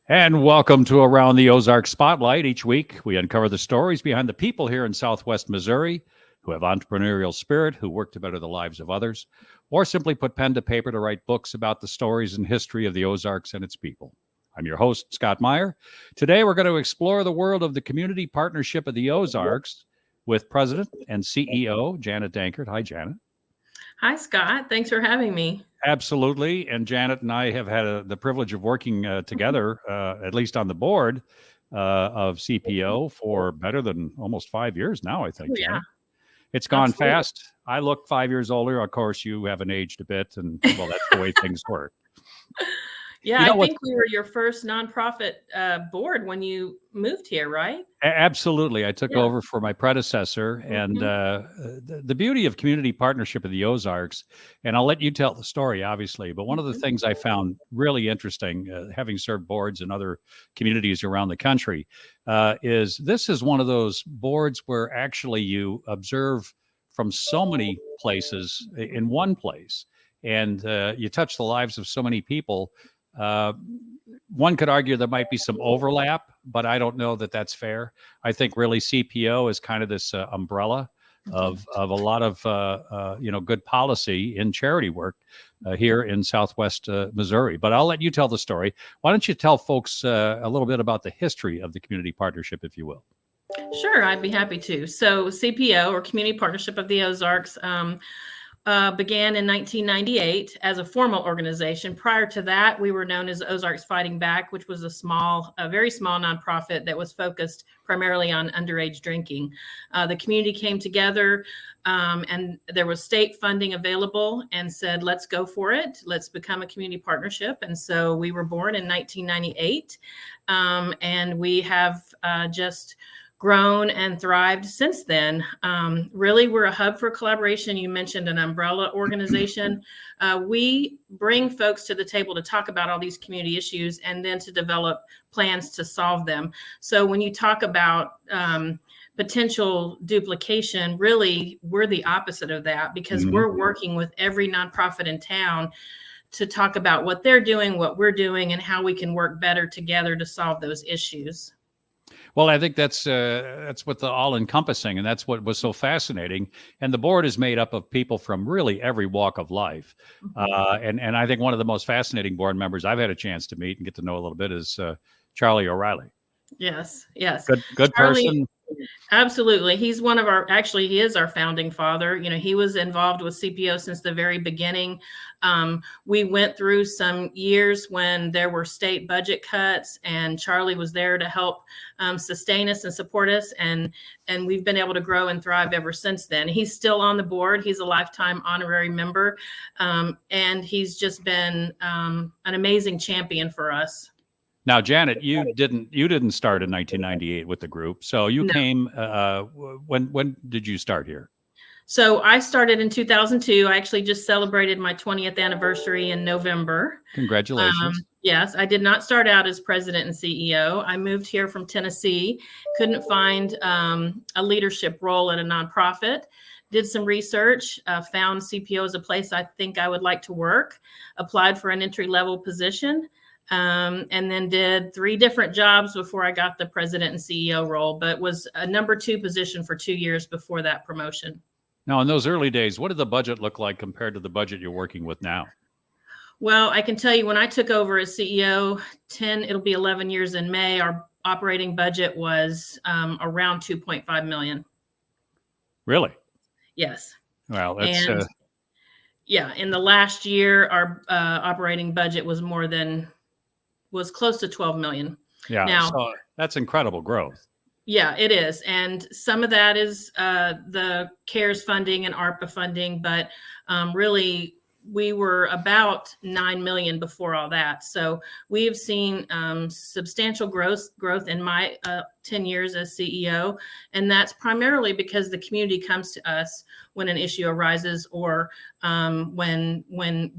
And welcome to Around the Ozarks Spotlight. Each week, we uncover the stories behind the people here in Southwest Missouri who have entrepreneurial spirit, who work to better the lives of others, or simply put pen to paper to write books about the stories and history of the Ozarks and its people. I'm your host, Scott Meier. Today, we're going to explore the world of the Community Partnership of the Ozarks with President and CEO Janet Dankert. Hi, Janet. Hi, Scott. Thanks for having me. Absolutely. And Janet and I have had the privilege of working together, at least on the board of CPO for better than almost 5 years now, I think, Oh, Janet. yeah, It's gone absolutely. fast. I look 5 years older. Of course, you haven't aged a bit. And well, that's the way things work. Yeah, You I know what? think we were your first nonprofit board when you moved here, right? Absolutely. I took Yeah. over for my predecessor. And hmm the beauty of Community Partnership of the Ozarks, and I'll let you tell the story, obviously, but one of the hmm things I found really interesting, having served boards in other communities around the country, is this is one of those boards where actually you observe from so many places in one place, and you touch the lives of so many people. Uh, One could argue there might be some overlap, but I don't know that that's fair. I think really CPO is kind of this umbrella of a lot of good policy in charity work here in Southwest Missouri. But I'll let you tell the story. Why don't you tell folks a little bit about the history of the community partnership, if you will? Sure, I'd be happy to. So, CPO, or Community Partnership of the Ozarks, began in 1998 as a formal organization. Prior to that, we were known as Ozarks Fighting Back, which was a very small nonprofit that was focused primarily on underage drinking. The community came together, and there was state funding available, and said, let's go for it. Let's become a community partnership. And so we were born in 1998, and we have just grown and thrived since then. Really, we're a hub for collaboration. You mentioned an umbrella organization. We bring folks to the table to talk about all these community issues and then to develop plans to solve them. So when you talk about potential duplication, really, we're the opposite of that, because Mhm. we're working with every nonprofit in town to talk about what they're doing, what we're doing, and how we can work better together to solve those issues. Well, I think that's what the all-encompassing, and that's what was so fascinating. And the board is made up of people from really every walk of life. Mhm. And I think one of the most fascinating board members I've had a chance to meet and get to know a little bit is Charlie O'Reilly. Yes, yes. Good Charlie, person. absolutely. Actually, he is our founding father. He was involved with CPO since the very beginning. We went through some years when there were state budget cuts, and Charlie was there to help sustain us and support us. And we've been able to grow and thrive ever since then. He's still on the board. He's a lifetime honorary member. And he's just been an amazing champion for us. Now, Janet, you didn't start in 1998 with the group, so you No. came. When did you start here? So I started in 2002. I actually just celebrated my 20th anniversary in November. Congratulations. Yes, I did not start out as president and CEO. I moved here from Tennessee, couldn't find a leadership role at a nonprofit. Did some research, found CPO as a place I think I would like to work, applied for an entry-level position, and then did 3 different jobs before I got the president and CEO role, but was a number 2 position for 2 years before that promotion. Now, in those early days, what did the budget look like compared to the budget you're working with now? Well, I can tell you, when I took over as CEO, it'll be 11 years in May, our operating budget was around 2.5 million. Really? Yes. Well, that's And yeah, in the last year, our operating budget was close to 12 million. yeah. Now, So that's incredible growth. yeah, it is. And some of that is the CARES funding and ARPA funding, but really, we were about 9 million before all that. So we've seen substantial growth in my 10 years as CEO. And that's primarily because the community comes to us when an issue arises, or when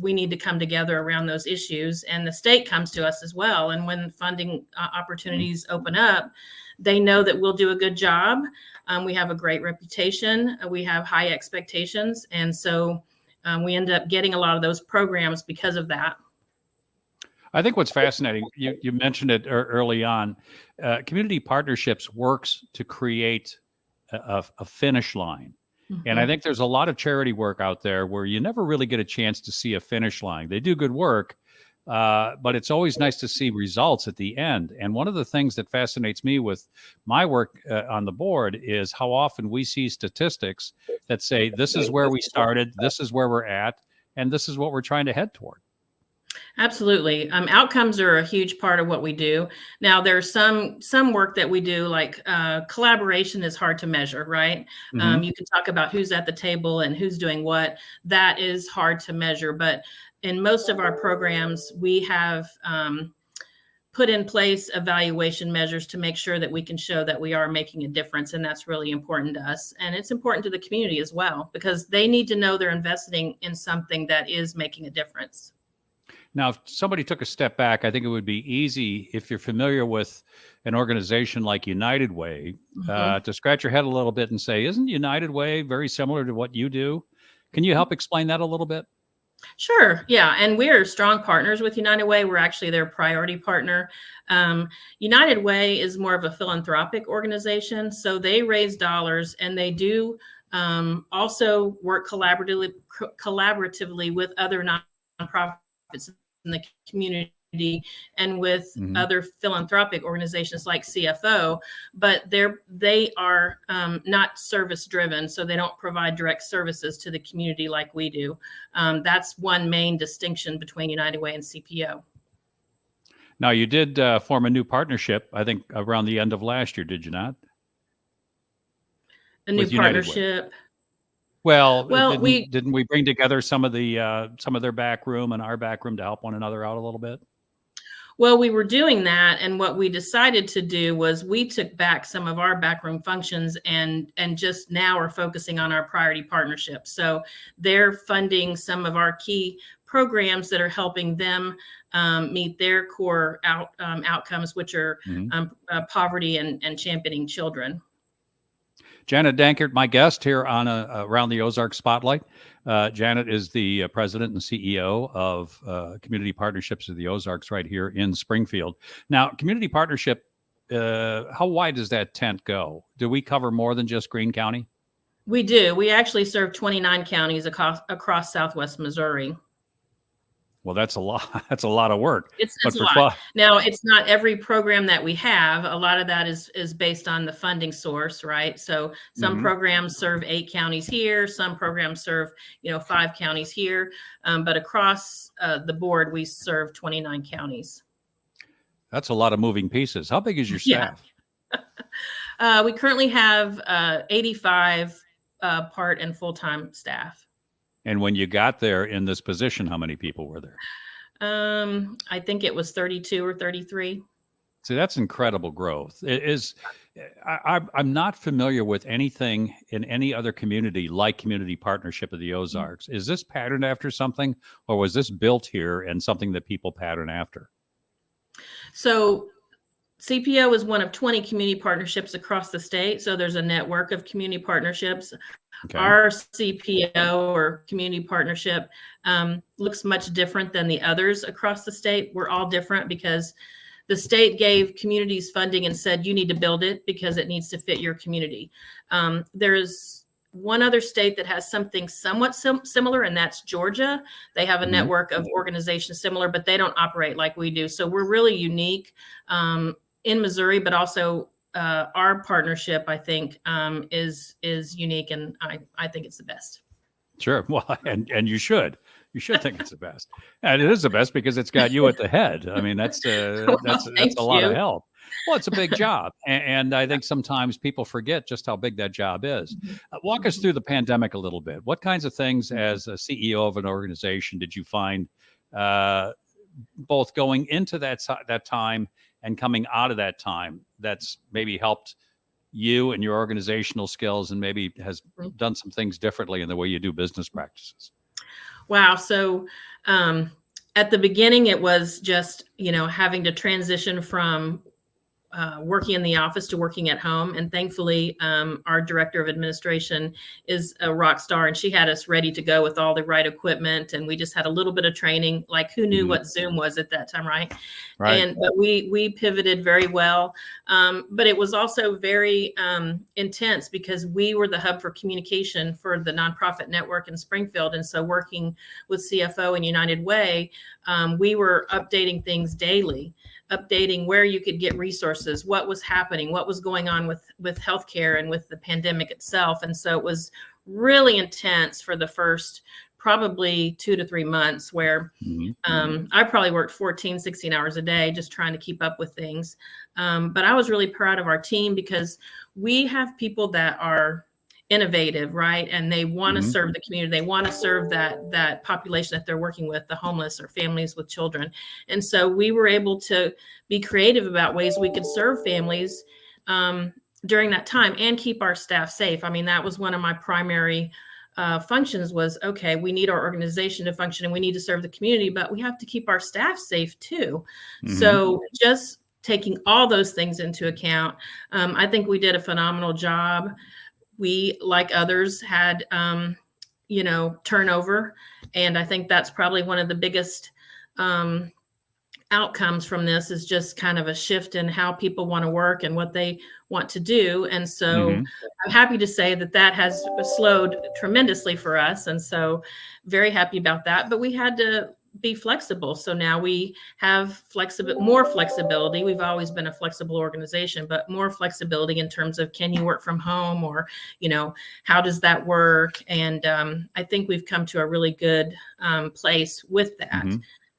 we need to come together around those issues. And the state comes to us as well. And when funding opportunities open up, they know that we'll do a good job. We have a great reputation. We have high expectations. And so we end up getting a lot of those programs because of that. I think what's fascinating, you mentioned it early on, community partnerships works to create a finish line. And I Mhm. think there's a lot of charity work out there where you never really get a chance to see a finish line. They do good work, but it's always nice to see results at the end. And one of the things that fascinates me with my work on the board is how often we see statistics that say, this is where we started, this is where we're at, and this is what we're trying to head toward. Absolutely. Outcomes are a huge part of what we do. Now, there's some work that we do, like collaboration is hard to measure, right? Hmm. You can talk about who's at the table and who's doing what. That is hard to measure. But in most of our programs, we have put in place evaluation measures to make sure that we can show that we are making a difference. And that's really important to us. And it's important to the community as well, because they need to know they're investing in something that is making a difference. Now, if somebody took a step back, I think it would be easy, if you're familiar with an organization like United Way, Mhm. to scratch your head a little bit and say, isn't United Way very similar to what you do? Can you help explain that a little bit? Sure. Yeah. And we're strong partners with United Way. We're actually their priority partner. Um, United Way is more of a philanthropic organization. So they raise dollars, and they do also work collaboratively with other nonprofits in the community and with Hmm. other philanthropic organizations like CFO, but they are not service driven, so they don't provide direct services to the community like we do. That's one main distinction between United Way and CPO. Now, you did form a new partnership, I think, around the end of last year, did you not? A new With United Way. partnership. Well, Well, didn't we bring together some of their back room and our back room to help one another out a little bit? we were doing that, and what we decided to do was we took back some of our backroom functions and just now are focusing on our priority partnerships. So they're funding some of our key programs that are helping them meet their core outcomes, which are Mhm. poverty and championing children. Janet Dankert, my guest here on Around the Ozarks Spotlight. Janet is the president and CEO of Community Partnerships of the Ozarks right here in Springfield. Now, community partnership, how wide does that tent go? Do we cover more than just Greene County? We do. We actually serve 29 counties across Southwest Missouri. Well, that's a lot. That's a lot of work. But It's a for lot. Now, it's not every program that we have. A lot of that is based on the funding source, right? So some Mhm. programs serve 8 counties here, some programs serve, 5 counties here, but across the board, we serve 29 counties. That's a lot of moving pieces. How big is your Yeah. staff? We currently have 85 part and full-time staff. And when you got there in this position, how many people were there? I think it was 32 or 33. See, that's incredible growth. It is. I'm not familiar with anything in any other community like Community Partnership of the Ozarks. Is this patterned after something, or was this built here and something that people pattern after? So CPO is one of 20 community partnerships across the state. So there's a network of community partnerships. Okay. Our CPO or community partnership looks much different than the others across the state. We're all different because the state gave communities funding and said, you need to build it because it needs to fit your community. There's one other state that has something somewhat similar, and that's Georgia. They have a Hmm. network of organizations similar, but they don't operate like we do. So we're really unique in Missouri, but also our partnership, I think, is unique, and I think it's the best. Sure. Well, and you should think it's the best, and it is the best because it's got you at the head. I mean, that's Well, that's thank a lot of you. help. Well, it's a big job, and I think sometimes people forget just how big that job is. Walk us through the pandemic a little bit. What kinds of things, as a CEO of an organization, did you find, uh, both going into that time and coming out of that time, that's maybe helped you and your organizational skills, and maybe has done some things differently in the way you do business practices? Wow. So at the beginning, it was just, having to transition from working in the office to working at home. And thankfully, our director of administration is a rock star, and she had us ready to go with all the right equipment. And we just had a little bit of training, like who knew what Zoom was at that time, right? Right. But we pivoted very well. But it was also very intense because we were the hub for communication for the nonprofit network in Springfield. And so working with CFO and United Way, we were updating things daily, updating where you could get resources, what was happening, what was going on with healthcare and with the pandemic itself. And so it was really intense for the first probably 2 to 3 months where I probably worked 14, 16 hours a day just trying to keep up with things. But I was really proud of our team because we have people that are innovative, right? And they want to serve the community. They want to serve that population that they're working with, the homeless or families with children. And so we were able to be creative about ways we could serve families during that time and keep our staff safe. I mean, that was one of my primary functions was, okay, we need our organization to function and we need to serve the community, but we have to keep our staff safe too. So just taking all those things into account, I think we did a phenomenal job. We, like others, had, turnover. And I think that's probably one of the biggest outcomes from this is just kind of a shift in how people want to work and what they want to do. And so I'm happy to say that has slowed tremendously for us. And so very happy about that. But we had to be flexible. So now we have more flexibility. We've always been a flexible organization, but more flexibility in terms of can you work from home or, how does that work? And I think we've come to a really good place with that.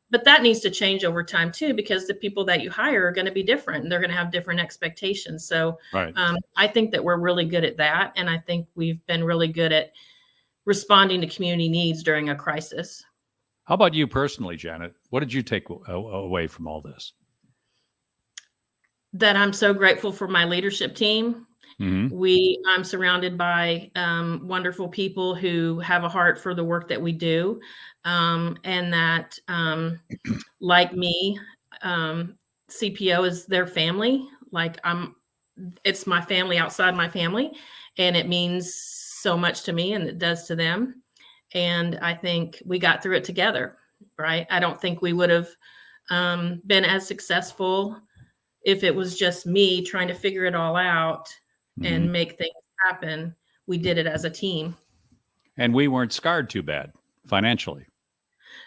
But that needs to change over time too, because the people that you hire are going to be different and they're going to have different expectations. So I think that we're really good at that. And I think we've been really good at responding to community needs during a crisis. How about you personally, Janet? What did you take away from all this? That I'm so grateful for my leadership team. I'm surrounded by wonderful people who have a heart for the work that we do. And that, like me, CPO is their family. It's my family outside my family, and it means so much to me and it does to them. And I think we got through it together, right? I don't think we would have been as successful if it was just me trying to figure it all out and make things happen. We did it as a team. And we weren't scarred too bad financially.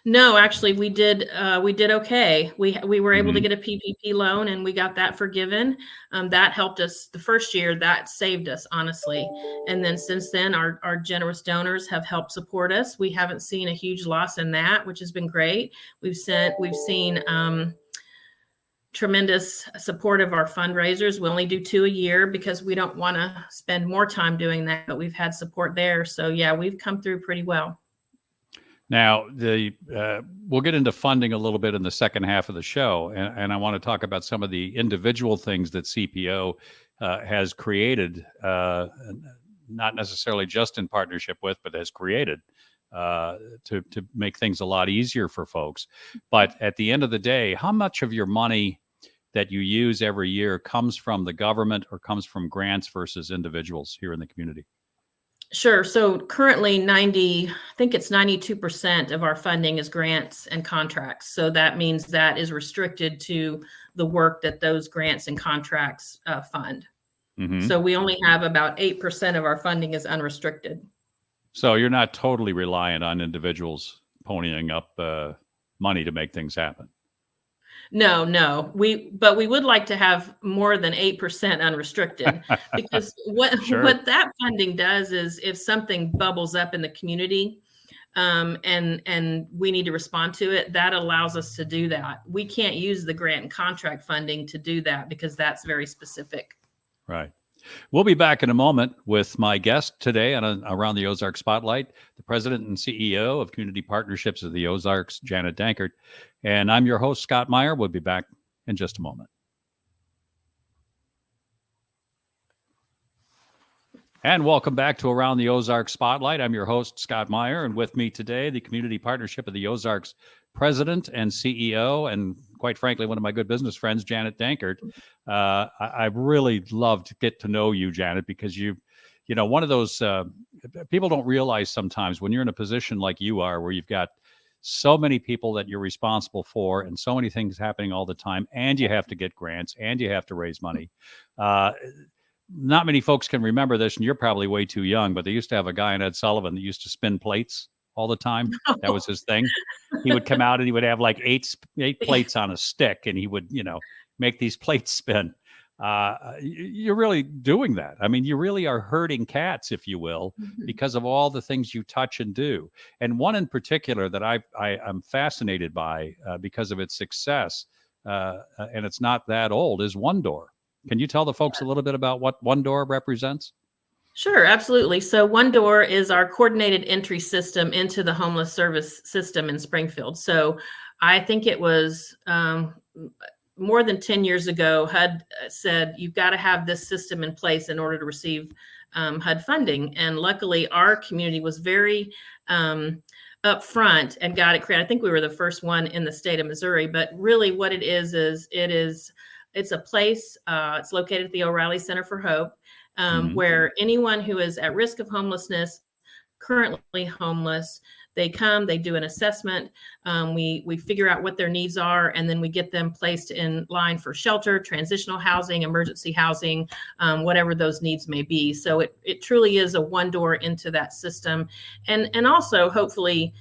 No, actually, we did okay. We were able to get a PPP loan, and we got that forgiven. That helped us the first year. That saved us, honestly. And then since then, our generous donors have helped support us. We haven't seen a huge loss in that, which has been great. We've seen tremendous support of our fundraisers. We only do 2 a year because we don't want to spend more time doing that, but we've had support there. So yeah, we've come through pretty well. Now, we'll get into funding a little bit in the second half of the show, and I want to talk about some of the individual things that CPO has created, not necessarily just in partnership with, but has created to make things a lot easier for folks. But at the end of the day, how much of your money that you use every year comes from the government or comes from grants versus individuals here in the community? Sure. So currently 92% of our funding is grants and contracts. So that means that is restricted to the work that those grants and contracts fund. So we only have about 8% of our funding is unrestricted. So you're not totally reliant on individuals ponying up money to make things happen. No. But we would like to have more than 8% unrestricted, because what that funding does is if something bubbles up in the community and we need to respond to it, that allows us to do that. We can't use the grant and contract funding to do that because that's very specific. Right. We'll be back in a moment with my guest today on Around the Ozarks Spotlight, the president and CEO of Community Partnerships of the Ozarks, Janet Dankert. And I'm your host, Scott Meier. We'll be back in just a moment. And welcome back to Around the Ozarks Spotlight. I'm your host, Scott Meier, and with me today, the Community Partnership of the Ozarks president and CEO, and quite frankly, one of my good business friends, Janet Dankert. I really love to get to know you, Janet, because one of those people don't realize sometimes when you're in a position like you are, where you've got so many people that you're responsible for and so many things happening all the time, and you have to get grants and you have to raise money. Not many folks can remember this, and you're probably way too young, but they used to have a guy in Ed Sullivan that used to spin plates all the time. That was his thing. He would come out and he would have like eight plates on a stick, and he would, make these plates spin. You're really doing that. I mean, you really are herding cats, if you will, because of all the things you touch and do. And one in particular that I'm fascinated by because of its success, and it's not that old, is One Door. Can you tell the folks a little bit about what One Door represents? Sure, absolutely. So One Door is our coordinated entry system into the homeless service system in Springfield. So I think it was more than 10 years ago, HUD said, you've got to have this system in place in order to receive HUD funding. And luckily, our community was very upfront and got it created. I think we were the first one in the state of Missouri. But really what it is it's a place, it's located at the O'Reilly Center for Hope, where anyone who is at risk of homelessness, currently homeless, they come, they do an assessment. We figure out what their needs are, and then we get them placed in line for shelter, transitional housing, emergency housing, whatever those needs may be. So it truly is a one door into that system. And also, hopefully,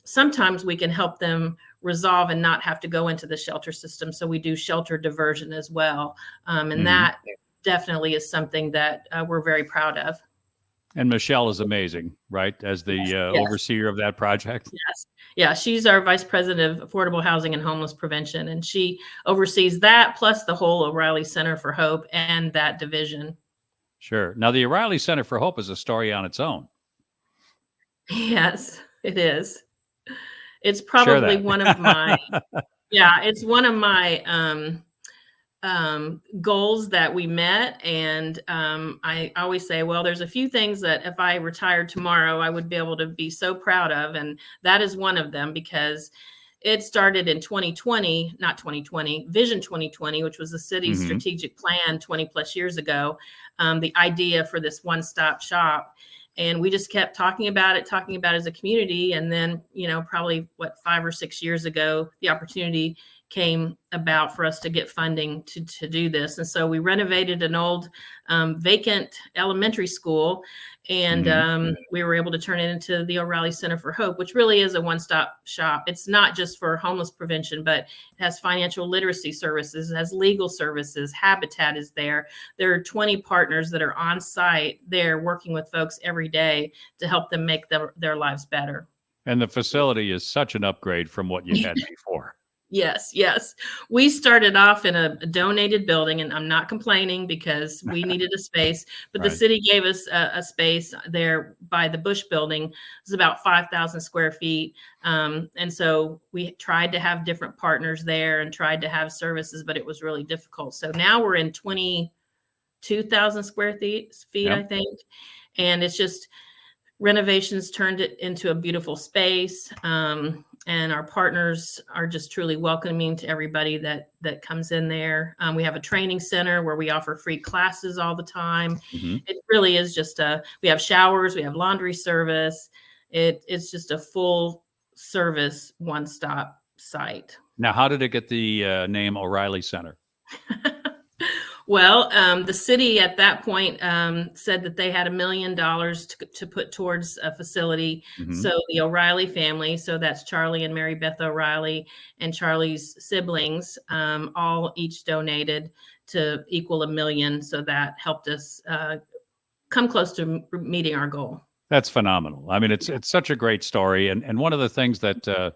sometimes we can help them resolve and not have to go into the shelter system. So we do shelter diversion as well. And that definitely is something that we're very proud of. And Michelle is amazing, right? As the overseer of that project. Yes. Yeah. She's our vice president of affordable housing and homeless prevention. And she oversees that plus the whole O'Reilly Center for Hope and that division. Sure. Now, the O'Reilly Center for Hope is a story on its own. Yes, it is. It's probably one of my, it's one of my goals that we met. And I always say, well, there's a few things that if I retired tomorrow, I would be able to be so proud of. And that is one of them, because it started in Vision 2020, which was the city's strategic plan 20 plus years ago, the idea for this one-stop shop. And we just kept talking about it as a community. And then, probably 5 or 6 years ago, the opportunity came about for us to get funding to do this. And so we renovated an old vacant elementary school, and we were able to turn it into the O'Reilly Center for Hope, which really is a one-stop shop. It's not just for homeless prevention, but it has financial literacy services, it has legal services, Habitat is there. There are 20 partners that are on site there working with folks every day to help them make their lives better. And the facility is such an upgrade from what you had before. Yes. We started off in a donated building, and I'm not complaining because we needed a space, but the city gave us a space there by the Bush building. It was about 5,000 square feet. And so we tried to have different partners there and tried to have services, but it was really difficult. So now we're in 22,000 square feet, I think. And it's just renovations turned it into a beautiful space. And our partners are just truly welcoming to everybody that comes in there. We have a training center where we offer free classes all the time. It really is just we have showers, we have laundry service. It's just a full service, one-stop site. Now, how did it get the name O'Reilly Center? Well, the city at that point said that they had $1 million to put towards a facility. So the O'Reilly family, so that's Charlie and Mary Beth O'Reilly and Charlie's siblings, all each donated to equal $1 million. So that helped us come close to meeting our goal. That's phenomenal. I mean, it's such a great story. And one of the things that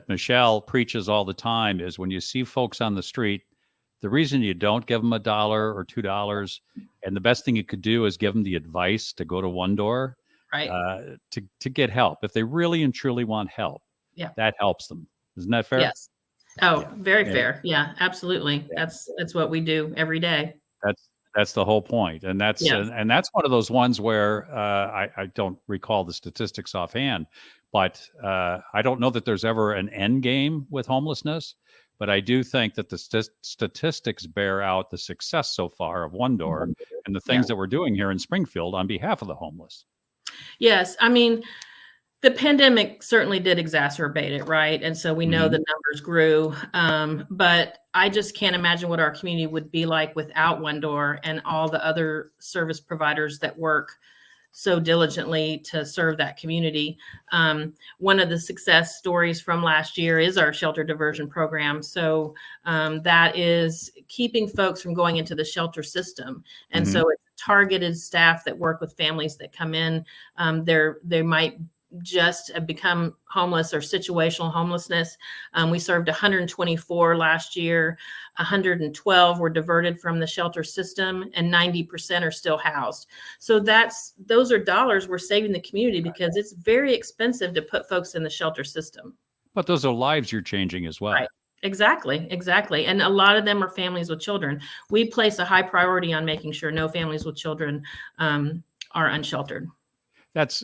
Michelle preaches all the time is when you see folks on the street, the reason you don't give them $1 or $2, and the best thing you could do is give them the advice to go to One Door, right? To get help. If they really and truly want help, that helps them. Isn't that fair? Yes. Oh, very fair. Yeah, absolutely. Yeah. That's what we do every day. That's the whole point. And that's one of those ones where I don't recall the statistics offhand, but I don't know that there's ever an end game with homelessness. but I do think that the statistics bear out the success so far of One Door and the things that we're doing here in Springfield on behalf of the homeless. Yes. I mean, the pandemic certainly did exacerbate it, right? And so we know the numbers grew. But I just can't imagine what our community would be like without One Door and all the other service providers that work so diligently to serve that community. One of the success stories from last year is our shelter diversion program. So that is keeping folks from going into the shelter system. And so it's targeted staff that work with families that come in. They might just become homeless or situational homelessness. We served 124 last year. 112 were diverted from the shelter system, and 90% are still housed. So those are dollars we're saving the community, because it's very expensive to put folks in the shelter system. But those are lives you're changing as well. Right. Exactly. And a lot of them are families with children. We place a high priority on making sure no families with children are unsheltered. That's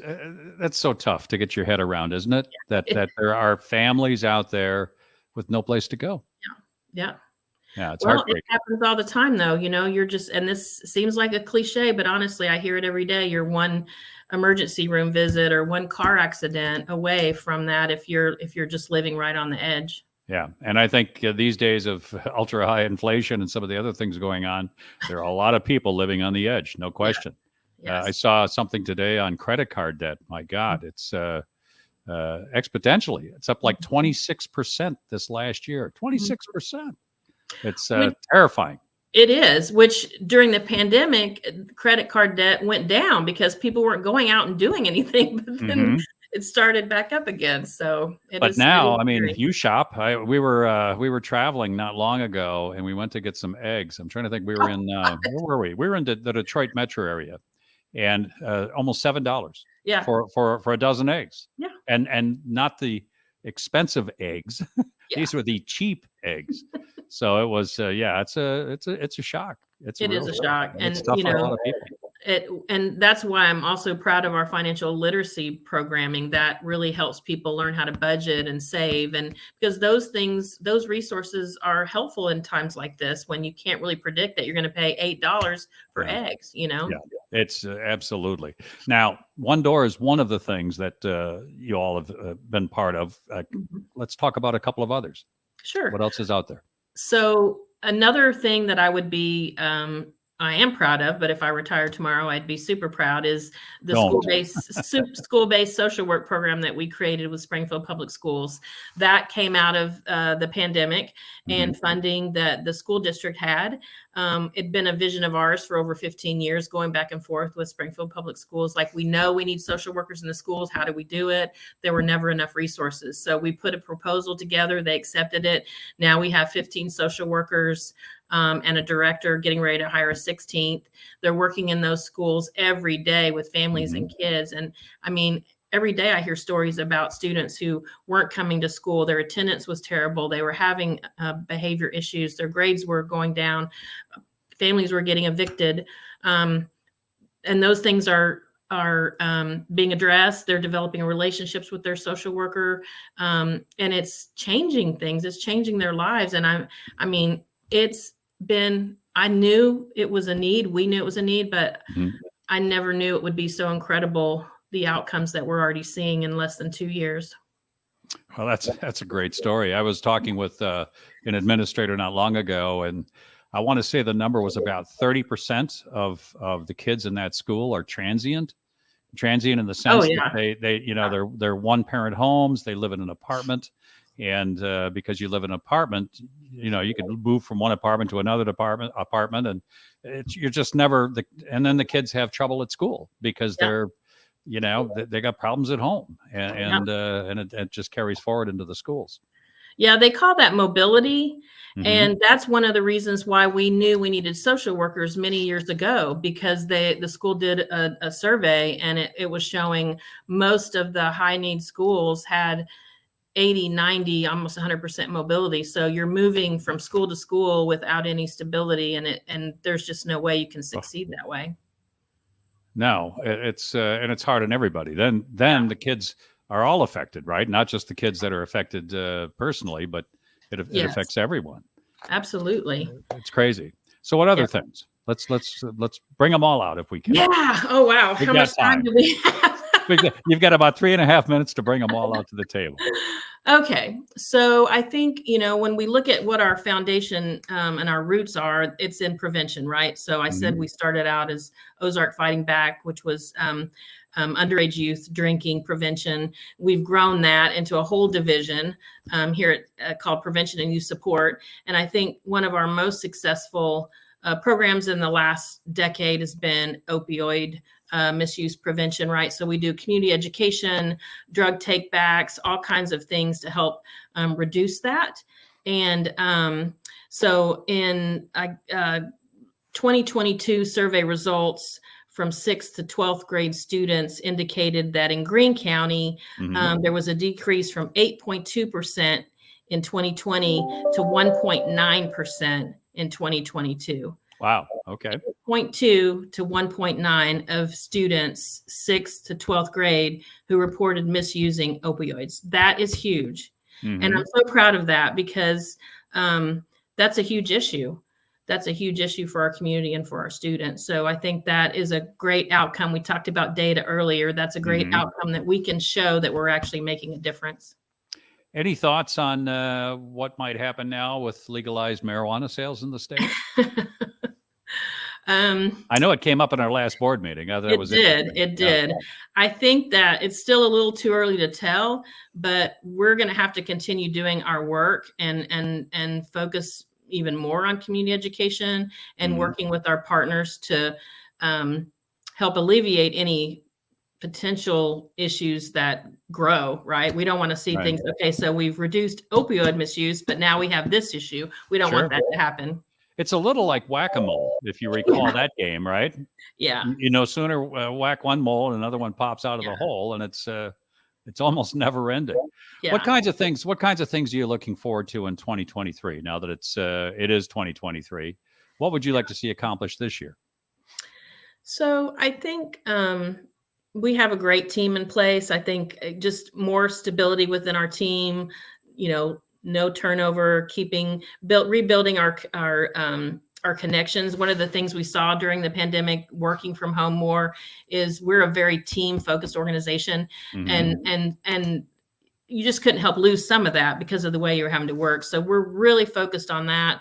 so tough to get your head around, isn't it? That there are families out there with no place to go. Yeah. It's Well, heartbreaking. it happens all the time, though. You're just, and this seems like a cliche, but honestly, I hear it every day. You're one emergency room visit or one car accident away from that if you're just living right on the edge. Yeah. And I think these days of ultra high inflation and some of the other things going on, there are a lot of people living on the edge, no question. Yes. I saw something today on credit card debt. My God, it's exponentially. It's up like 26% this last year. 26%. It's terrifying. It is, which during the pandemic, credit card debt went down because people weren't going out and doing anything. But then it started back up again. So but now, I mean, you shop. We were traveling not long ago, and we went to get some eggs. I'm trying to think. We were in where were we? We were in the Detroit metro area, and almost $7 for a dozen eggs. Yeah, and not the expensive eggs. These were the cheap eggs. So it was it's a shock. It is a shock, and it's tough for a lot of people. And that's why I'm also proud of our financial literacy programming that really helps people learn how to budget and save. And because those resources are helpful in times like this when you can't really predict that you're going to pay $8 for eggs, Yeah, it's absolutely. Now, One Door is one of the things that you all have been part of. Let's talk about a couple of others. Sure. What else is out there? So another thing that I would be, I am proud of, but if I retire tomorrow, I'd be super proud, is the school-based social work program that we created with Springfield Public Schools. That came out of the pandemic and funding that the school district had. It'd been a vision of ours for over 15 years, going back and forth with Springfield Public Schools. Like, we know we need social workers in the schools. How do we do it? There were never enough resources. So we put a proposal together. They accepted it. Now we have 15 social workers and a director, getting ready to hire a 16th. They're working in those schools every day with families and kids. And I mean, every day I hear stories about students who weren't coming to school. Their attendance was terrible. They were having behavior issues. Their grades were going down. Families were getting evicted. And those things are being addressed. They're developing relationships with their social worker. And it's changing things. It's changing their lives. And I mean, I knew it was a need. We knew it was a need, but I never knew it would be so incredible, the outcomes that we're already seeing in less than 2 years. Well, that's a great story. I was talking with an administrator not long ago, and I want to say the number was about 30% of the kids in that school are transient in the sense that they're one parent homes. They live in an apartment. And because you live in an apartment, you can move from one apartment to another apartment, and you're just never. And then the kids have trouble at school because they're, they got problems at home, and it just carries forward into the schools. Yeah, they call that mobility. And that's one of the reasons why we knew we needed social workers many years ago, because the school did a survey, and it was showing most of the high need schools had 80, 90, almost 100% mobility. So you're moving from school to school without any stability, and there's just no way you can succeed that way. No, it's hard on everybody. Then the kids are all affected, right? Not just the kids that are affected personally, but It Yes. affects everyone. Absolutely. It's crazy. So what other Yeah. things? Let's bring them all out if we can. Yeah. Oh, wow. We've How got much time time. do we have? You've got about 3.5 minutes to bring them all out to the table. Okay. So I think, when we look at what our foundation and our roots are, it's in prevention, right? So I said we started out as Ozark Fighting Back, which was underage youth drinking prevention. We've grown that into a whole division here called Prevention and Youth Support. And I think one of our most successful programs in the last decade has been opioid misuse prevention, right? So we do community education, drug takebacks, all kinds of things to help reduce that. And so in 2022 survey results from 6th to 12th grade students indicated that in Greene County, there was a decrease from 8.2% in 2020 to 1.9% in 2022. Wow. Okay. 0.2 to 1.9 of students 6th to 12th grade who reported misusing opioids. That is huge. And I'm so proud of that because that's a huge issue. That's a huge issue for our community and for our students. So I think that is a great outcome. We talked about data earlier. That's a great outcome that we can show that we're actually making a difference. Any thoughts on what might happen now with legalized marijuana sales in the state? I know it came up in our last board meeting. It did. I think that it's still a little too early to tell, but we're going to have to continue doing our work and focus even more on community education and working with our partners to help alleviate any potential issues that grow, right? We don't want to see things, okay, so we've reduced opioid misuse, but now we have this issue. We don't want that to happen. It's a little like whack-a-mole, if you recall that game, right? Yeah. You no sooner whack one mole and another one pops out of the hole, and it's almost never ending. Yeah. What kinds of things are you looking forward to in 2023? Now that it is 2023, what would you like to see accomplished this year? So I think we have a great team in place. I think just more stability within our team, no turnover, rebuilding our connections. One of the things we saw during the pandemic, working from home more, is we're a very team focused organization, and you just couldn't help lose some of that because of the way you're having to work. So we're really focused on that,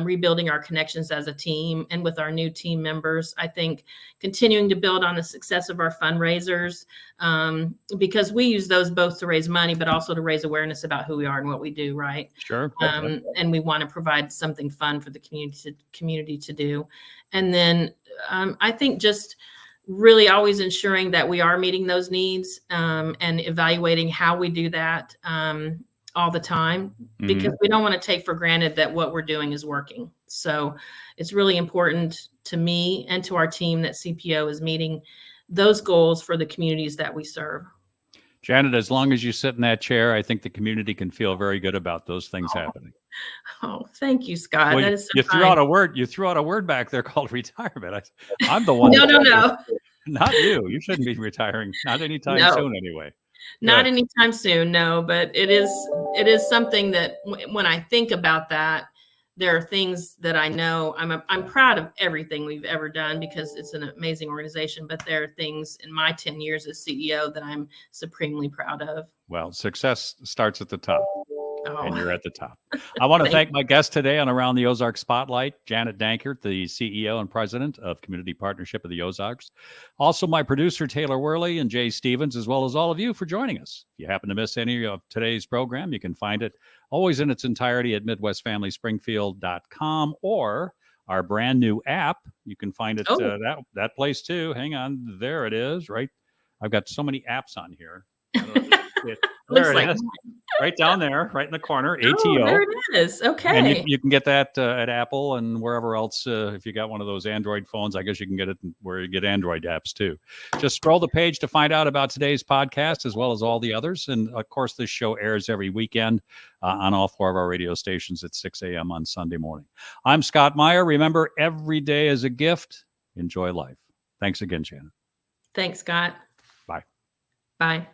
rebuilding our connections as a team and with our new team members. I think continuing to build on the success of our fundraisers, because we use those both to raise money, but also to raise awareness about who we are and what we do, right? Sure. And we want to provide something fun for the community to do. And then I think just really always ensuring that we are meeting those needs and evaluating how we do that all the time, because we don't want to take for granted that what we're doing is working. So it's really important to me and to our team that CPO is meeting those goals for the communities that we serve. Janet, as long as you sit in that chair, I think the community can feel very good about those things happening. Oh, thank you, Scott. Well, that is so you threw kind. out a word. You threw out a word back there called retirement. I'm the one. No. Not you. You shouldn't be retiring. Not anytime soon, anyway. Not anytime soon, no. But it is something that when I think about that, there are things that I know I'm proud of everything we've ever done because it's an amazing organization. But there are things in my 10 years as CEO that I'm supremely proud of. Well, success starts at the top. And you're Oh, at the top. I want to thank my guest today on Around the Ozarks Spotlight, Janet Dankert, the CEO and president of Community Partnership of the Ozarks. Also, my producer, Taylor Worley and Jay Stevens, as well as all of you for joining us. If you happen to miss any of today's program, you can find it always in its entirety at MidwestFamilySpringfield.com or our brand new app. You can find it that place too. Hang on. There it is, right? I've got so many apps on here. There it is. Right down there, right in the corner, ATO. Oh, there it is. Okay. And you can get that at Apple and wherever else. If you got one of those Android phones, I guess you can get it where you get Android apps too. Just scroll the page to find out about today's podcast as well as all the others. And of course, this show airs every weekend on all 4 of our radio stations at 6 a.m. on Sunday morning. I'm Scott Meier. Remember, every day is a gift. Enjoy life. Thanks again, Shannon. Thanks, Scott. Bye. Bye.